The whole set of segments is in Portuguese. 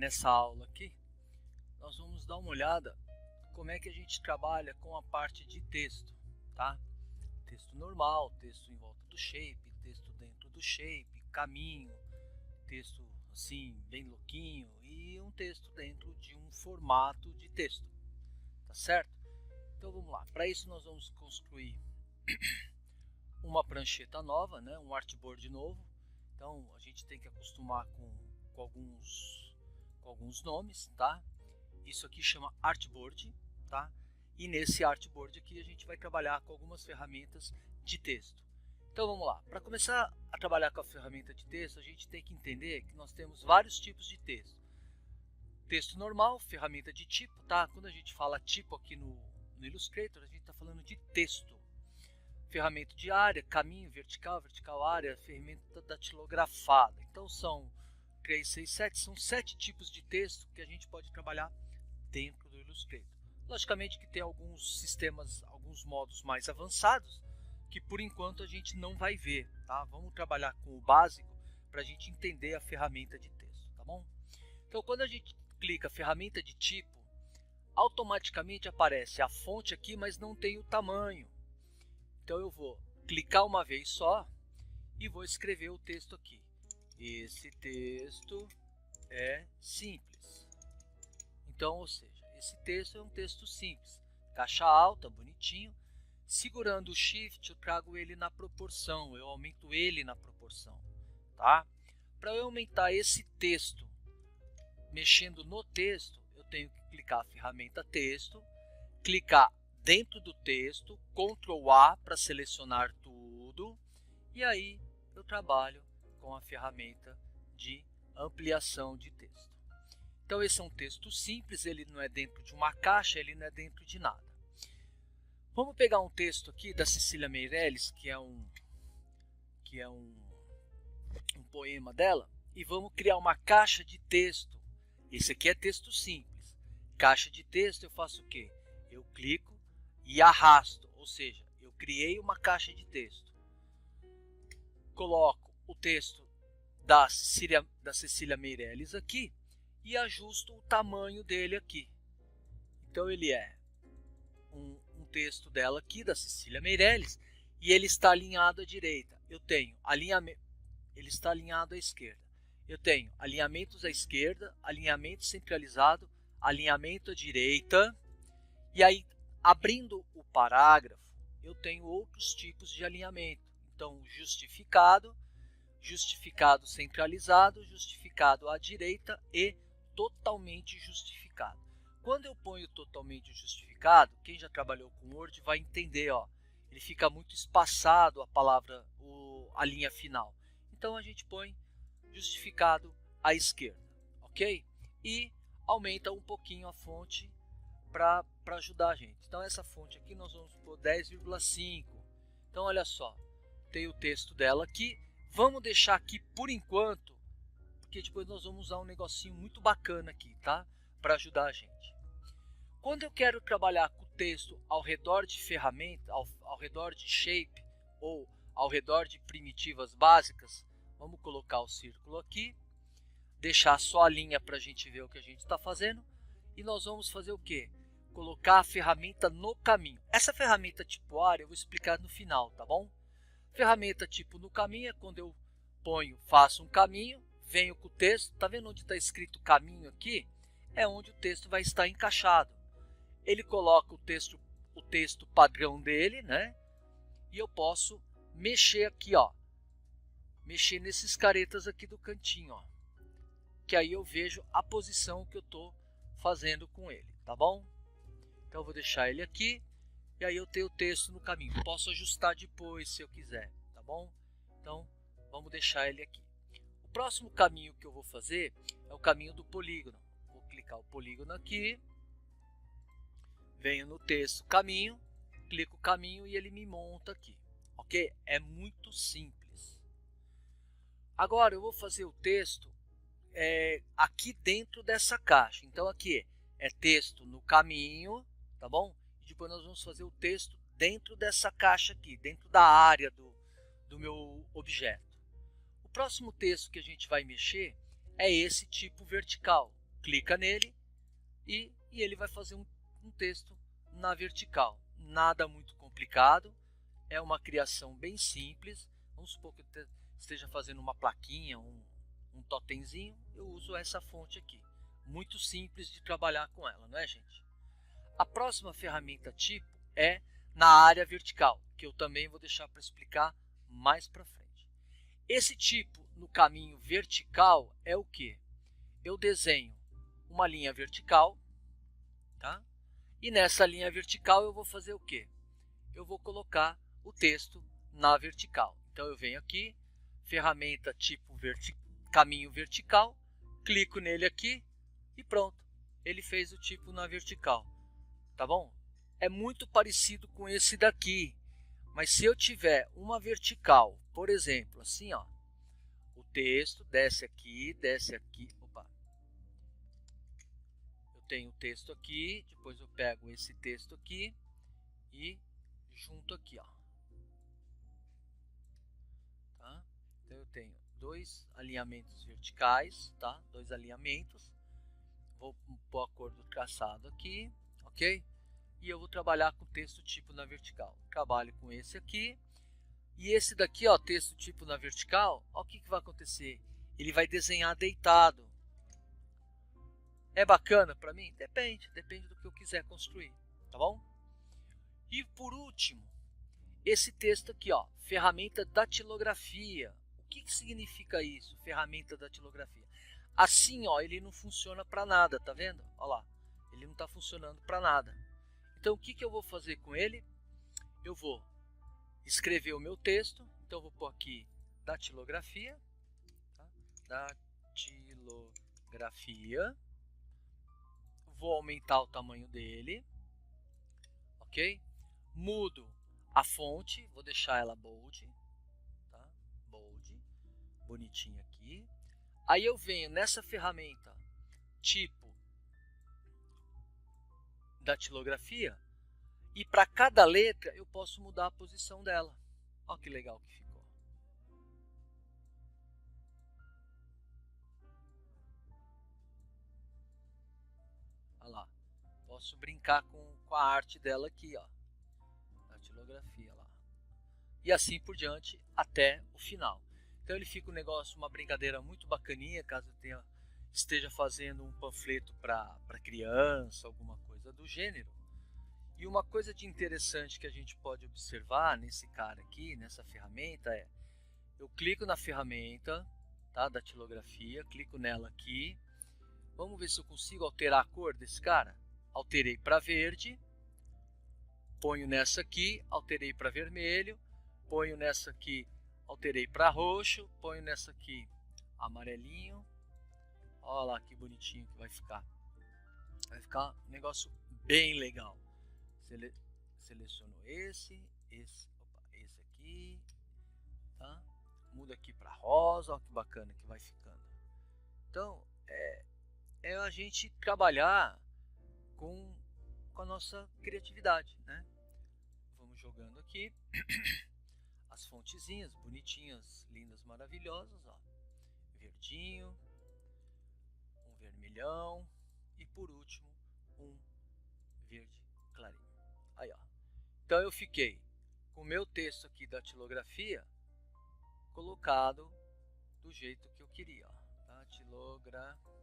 Nessa aula aqui, nós vamos dar uma olhada como é que a gente trabalha com a parte de texto, tá? Texto normal, texto em volta do shape, texto dentro do shape, caminho, texto assim, bem louquinho e um texto dentro de um formato de texto, tá certo? Então vamos lá, para isso nós vamos construir uma prancheta nova, né? Um artboard novo. Então a gente tem que acostumar com alguns nomes, tá? Isso aqui chama artboard, tá? E nesse artboard aqui a gente vai trabalhar com algumas ferramentas de texto. Então vamos lá, para começar a trabalhar com a ferramenta de texto, a gente tem que entender que nós temos vários tipos de texto. Texto normal, ferramenta de tipo, tá? Quando a gente fala tipo aqui no Illustrator, a gente está falando de texto. Ferramenta de área, caminho, vertical, vertical área, ferramenta datilografada. Então são 3, 6, 7, são 7 tipos de texto que a gente pode trabalhar dentro do Illustrator. Logicamente que tem alguns sistemas, alguns modos mais avançados, que por enquanto a gente não vai ver, tá? Vamos trabalhar com o básico para a gente entender a ferramenta de texto, tá bom? Então quando a gente clica ferramenta de tipo, automaticamente aparece a fonte aqui, mas não tem o tamanho. Então eu vou clicar uma vez só e vou escrever o texto aqui. Esse texto é simples. Então, ou seja, esse texto é um texto simples. Caixa alta, bonitinho. Segurando o Shift, eu trago ele na proporção, eu aumento ele na proporção, tá? Para eu aumentar esse texto, mexendo no texto, eu tenho que clicar a ferramenta texto, clicar dentro do texto, Ctrl A para selecionar tudo, e aí eu trabalho com a ferramenta de ampliação de texto. Então esse é um texto simples, ele não é dentro de uma caixa, ele não é dentro de nada. Vamos pegar um texto aqui da Cecília Meirelles, que é um poema dela, e vamos criar uma caixa de texto. Esse aqui é texto simples. Caixa de texto eu faço o quê? Eu clico e arrasto, ou seja, eu criei uma caixa de texto. Coloco o texto da Cecília Meirelles aqui e ajusto o tamanho dele aqui. Então ele é um texto dela aqui, da Cecília Meirelles, e ele está alinhado à direita. Eu tenho alinhamento, ele está alinhado à esquerda. Eu tenho alinhamentos à esquerda, alinhamento centralizado, alinhamento à direita, e aí abrindo o parágrafo, eu tenho outros tipos de alinhamento. Então, justificado, justificado centralizado, justificado à direita e totalmente justificado. Quando eu ponho totalmente justificado, quem já trabalhou com Word vai entender, ó, ele fica muito espaçado a palavra, a linha final. Então a gente põe justificado à esquerda, ok? E aumenta um pouquinho a fonte para ajudar a gente. Então essa fonte aqui nós vamos pôr 10,5. Então olha só, tem o texto dela aqui. Vamos deixar aqui por enquanto, porque depois nós vamos usar um negocinho muito bacana aqui, tá? Para ajudar a gente. Quando eu quero trabalhar com o texto ao redor de ferramenta, ao redor de shape ou ao redor de primitivas básicas, vamos colocar o círculo aqui, deixar só a linha para a gente ver o que a gente está fazendo, e nós vamos fazer o quê? Colocar a ferramenta no caminho. Essa ferramenta tipo área eu vou explicar no final, tá bom? Ferramenta tipo no caminho é quando eu faço um caminho, venho com o texto, tá vendo onde está escrito caminho aqui? É onde o texto vai estar encaixado. Ele coloca o texto padrão dele, né? E eu posso mexer aqui, ó. Mexer nesses caretas aqui do cantinho, ó. Que aí eu vejo a posição que eu estou fazendo com ele, tá bom? Então eu vou deixar ele aqui. E aí eu tenho o texto no caminho. Posso ajustar depois se eu quiser, tá bom? Então vamos deixar ele aqui. O próximo caminho que eu vou fazer é o caminho do polígono. Vou clicar o polígono aqui. Venho no texto caminho, clico caminho e ele me monta aqui, ok? É muito simples. Agora eu vou fazer o texto aqui dentro dessa caixa. Então aqui é texto no caminho, tá bom? E depois nós vamos fazer o texto dentro dessa caixa aqui, dentro da área do meu objeto. O próximo texto que a gente vai mexer é esse tipo vertical. clica nele e ele vai fazer um texto na vertical. Nada muito complicado, é uma criação bem simples. Vamos supor que eu esteja fazendo uma plaquinha, um totemzinho, eu uso essa fonte aqui. Muito simples de trabalhar com ela, não é, gente? A próxima ferramenta tipo é na área vertical, que eu também vou deixar para explicar mais para frente. Esse tipo no caminho vertical é o que? Eu desenho uma linha vertical, tá? E nessa linha vertical eu vou fazer o que? Eu vou colocar o texto na vertical. Então eu venho aqui, ferramenta tipo caminho vertical, clico nele aqui e pronto. Ele fez o tipo na vertical, tá bom? É muito parecido com esse daqui, mas se eu tiver uma vertical, por exemplo, assim, ó, o texto desce aqui, opa. Eu tenho o texto aqui, depois eu pego esse texto aqui e junto aqui, ó. Tá? Então eu tenho dois alinhamentos verticais, tá? Dois alinhamentos. Vou pôr a cor do traçado aqui, ok? E eu vou trabalhar com texto tipo na vertical. Trabalho com esse aqui. E esse daqui, ó, texto tipo na vertical, ó, o que vai acontecer? Ele vai desenhar deitado. É bacana para mim? Depende do que eu quiser construir, tá bom? E por último, esse texto aqui, ó, ferramenta datilografia. O que significa isso, ferramenta datilografia? Assim, ó, ele não funciona para nada, tá vendo? Ó lá, ele não está funcionando para nada. Então, o que eu vou fazer com ele? Eu vou escrever o meu texto. Então, eu vou pôr aqui datilografia. Tá? Datilografia. Vou aumentar o tamanho dele. Ok? Mudo a fonte. Vou deixar ela bold. Tá? Bold. Bonitinha aqui. Aí eu venho nessa ferramenta tipo datilografia. E para cada letra eu posso mudar a posição dela. Olha que legal que ficou. Olha lá. Posso brincar com a arte dela aqui, ó. Datilografia lá. E assim por diante até o final. Então ele fica um negócio, uma brincadeira muito bacaninha, caso eu esteja fazendo um panfleto para criança, alguma coisa do gênero. E uma coisa de interessante que a gente pode observar nesse cara aqui, nessa ferramenta, é eu clico na ferramenta, tá, datilografia, clico nela aqui. Vamos ver se eu consigo alterar a cor desse cara. Alterei para verde, ponho nessa aqui, alterei para vermelho, ponho nessa aqui, alterei para roxo, ponho nessa aqui amarelinho. Olha lá que bonitinho que vai ficar. Vai ficar um negócio bem legal. Seleciono esse aqui, tá? Muda aqui para rosa, olha que bacana que vai ficando. Então, é a gente trabalhar com a nossa criatividade, né? Vamos jogando aqui as fontezinhas bonitinhas, lindas, maravilhosas, ó. Verdinho, um vermelhão e por último um verde clarinho. Aí, ó. Então eu fiquei com o meu texto aqui da datilografia colocado do jeito que eu queria, ó. Datilografia.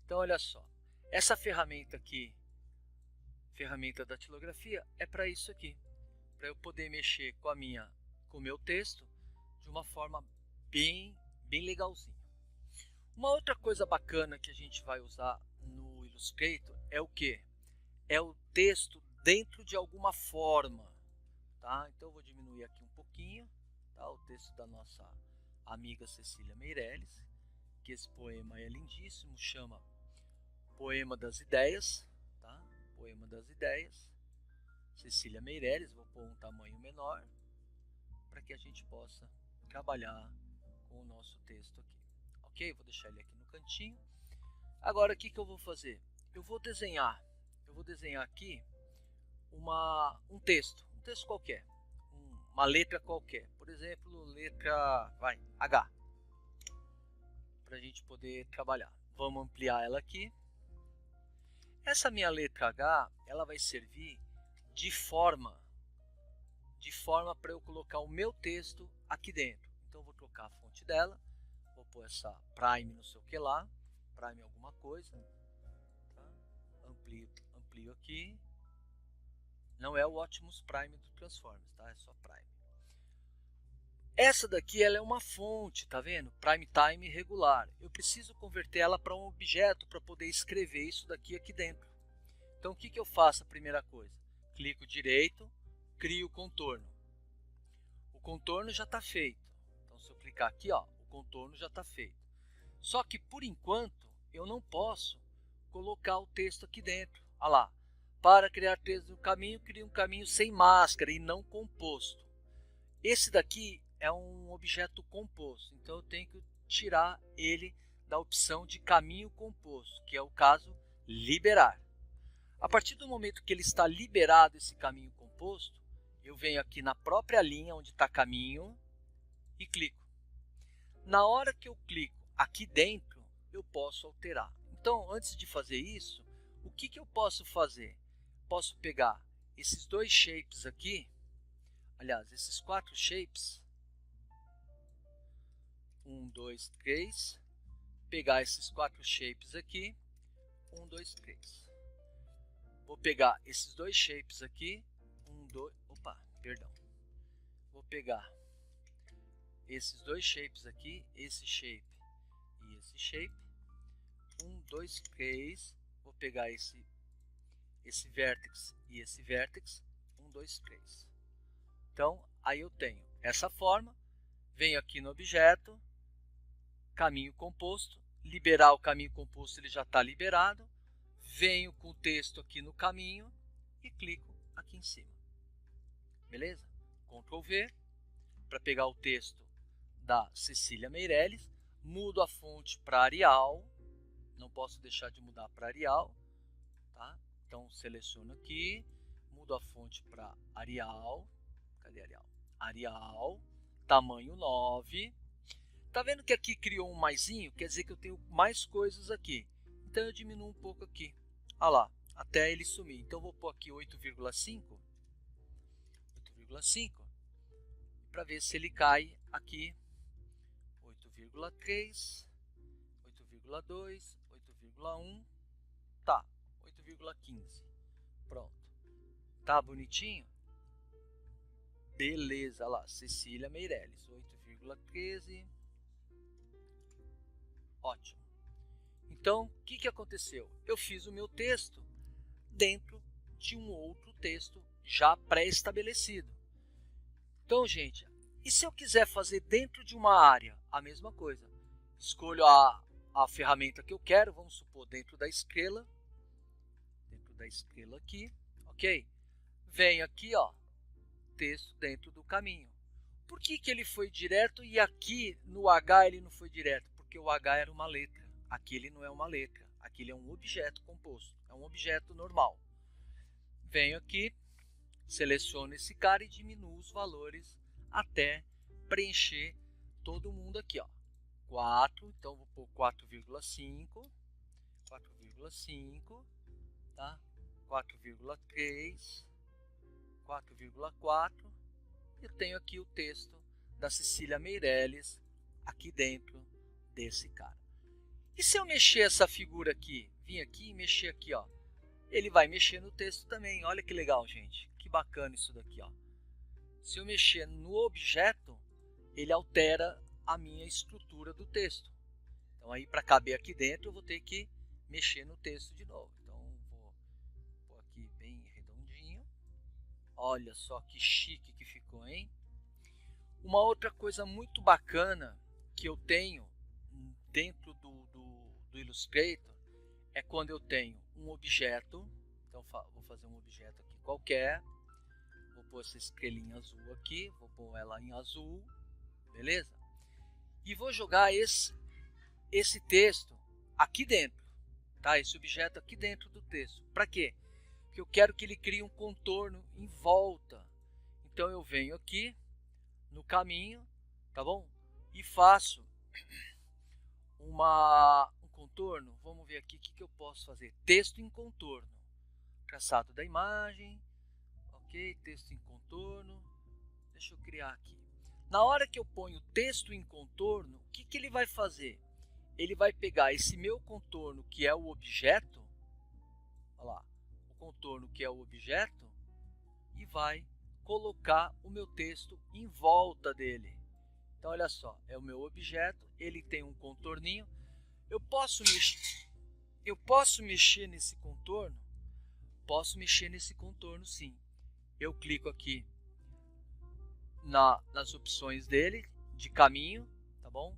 Então olha só, essa ferramenta aqui, ferramenta da datilografia, é para isso aqui, para eu poder mexer com o meu texto de uma forma bem legalzinha. Uma outra coisa bacana que a gente vai usar no Illustrator é o que? É o texto dentro de alguma forma, tá? Então eu vou diminuir aqui um pouquinho, tá? O texto da nossa amiga Cecília Meirelles, que esse poema é lindíssimo, chama Poema das Ideias, tá? Poema das Ideias, Cecília Meirelles. Vou pôr um tamanho menor para que a gente possa trabalhar com o nosso texto aqui, ok? Vou deixar ele aqui no cantinho. Agora o que eu vou fazer? Eu vou desenhar aqui um texto, um texto qualquer, uma letra qualquer, por exemplo, letra H, para a gente poder trabalhar. Vamos ampliar ela aqui. Essa minha letra H, ela vai servir de forma para eu colocar o meu texto aqui dentro. Então eu vou trocar a fonte dela, vou pôr essa prime não sei o que lá, prime alguma coisa, tá? Amplio aqui. Não é o Optimus Prime do Transformers, tá? É só Prime. Essa daqui ela é uma fonte, tá vendo? Prime Time regular. Eu preciso converter ela para um objeto para poder escrever isso daqui dentro. Então o que eu faço a primeira coisa? Clico direito, crio o contorno. O contorno já está feito. Então se eu clicar aqui, ó, o contorno já está feito. Só que por enquanto eu não posso colocar o texto aqui dentro. Olha lá. Para criar texto no caminho, crie um caminho sem máscara e não composto. Esse daqui é um objeto composto, então eu tenho que tirar ele da opção de caminho composto, que é o caso liberar. A partir do momento que ele está liberado, esse caminho composto, eu venho aqui na própria linha onde está caminho e clico. Na hora que eu clico aqui dentro, eu posso alterar. Então, antes de fazer isso, o que eu posso fazer? Posso pegar esses dois shapes aqui, aliás, esses 4 shapes, 1, 2, 3, pegar esses 4 shapes aqui, 1, 2, 3. Vou pegar esses dois shapes aqui, 1, 2, vou pegar esses dois shapes aqui, esse shape e esse shape, 1, 2, 3, vou pegar esse vértex e esse vértex, 1, 2, 3. Então, aí eu tenho essa forma, venho aqui no objeto, caminho composto, liberar o caminho composto, ele já está liberado, venho com o texto aqui no caminho e clico aqui em cima. Beleza? Ctrl V, para pegar o texto da Cecília Meirelles, mudo a fonte para Arial, não posso deixar de mudar para Arial, tá? Então seleciono aqui, mudo a fonte para Arial, cadê Arial? Arial, tamanho 9. Tá vendo que aqui criou um maisinho? Quer dizer que eu tenho mais coisas aqui. Então eu diminuo um pouco aqui. Olha lá, até ele sumir. Então eu vou pôr aqui 8,5 para ver se ele cai aqui. 8,3, 8,2, 8,1, tá, 8,15. Pronto. Tá bonitinho? Beleza, olha lá, Cecília Meirelles, 8,13. Ótimo. Então, o que aconteceu? Eu fiz o meu texto dentro de um outro texto já pré-estabelecido. Então, gente, e se eu quiser fazer dentro de uma área a mesma coisa? Escolho a ferramenta que eu quero, vamos supor, dentro da estrela aqui, ok? Venho aqui, ó, texto dentro do caminho. Por que ele foi direto e aqui no H ele não foi direto? Porque o H era uma letra, aqui ele não é uma letra, aqui ele é um objeto composto, é um objeto normal. Venho aqui, seleciono esse cara e diminuo os valores até preencher todo mundo aqui, ó. 4, então vou pôr 4,5, 4,5, tá? 4,3, 4,4. Eu tenho aqui o texto da Cecília Meirelles aqui dentro desse cara. E se eu mexer essa figura aqui, vim aqui e mexer aqui, ó, ele vai mexer no texto também. Olha que legal, gente. Que bacana isso daqui, ó. Se eu mexer no objeto, ele altera a minha estrutura do texto. Então aí para caber aqui dentro eu vou ter que mexer no texto de novo. Então vou pôr aqui bem redondinho. Olha só que chique que ficou, hein? Uma outra coisa muito bacana que eu tenho dentro do Illustrator é quando eu tenho um objeto. Então vou fazer um objeto aqui qualquer. Vou pôr essa estrelinha azul aqui, vou pôr ela em azul, beleza? E vou jogar esse texto aqui dentro, tá? Esse objeto aqui dentro do texto. Para quê? Porque eu quero que ele crie um contorno em volta Então eu venho aqui no caminho, tá bom? E faço um contorno. Vamos ver aqui o que eu posso fazer. Texto em contorno. Traçado da imagem. Ok, texto em contorno. Deixa eu criar aqui. Na hora que eu ponho texto em contorno, o que ele vai fazer? Ele vai pegar esse meu contorno, que é o objeto, olha lá, o contorno que é o objeto, e vai colocar o meu texto em volta dele. Então, olha só, é o meu objeto, ele tem um contorninho. Eu posso mexer nesse contorno? Posso mexer nesse contorno, sim. Eu clico aqui nas opções dele, de caminho, tá bom?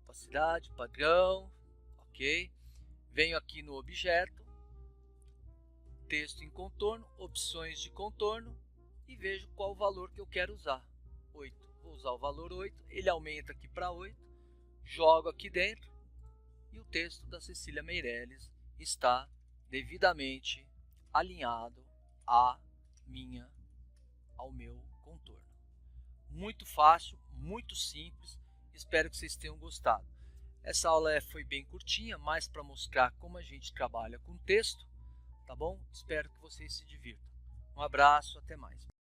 Opacidade, padrão, ok. Venho aqui no objeto, texto em contorno, opções de contorno e vejo qual o valor que eu quero usar. 8. Vou usar o valor 8, ele aumenta aqui para 8, jogo aqui dentro e o texto da Cecília Meirelles está devidamente alinhado ao meu contorno. Muito fácil, muito simples, espero que vocês tenham gostado. Essa aula foi bem curtinha, mais para mostrar como a gente trabalha com texto, tá bom? Espero que vocês se divirtam. Um abraço, até mais.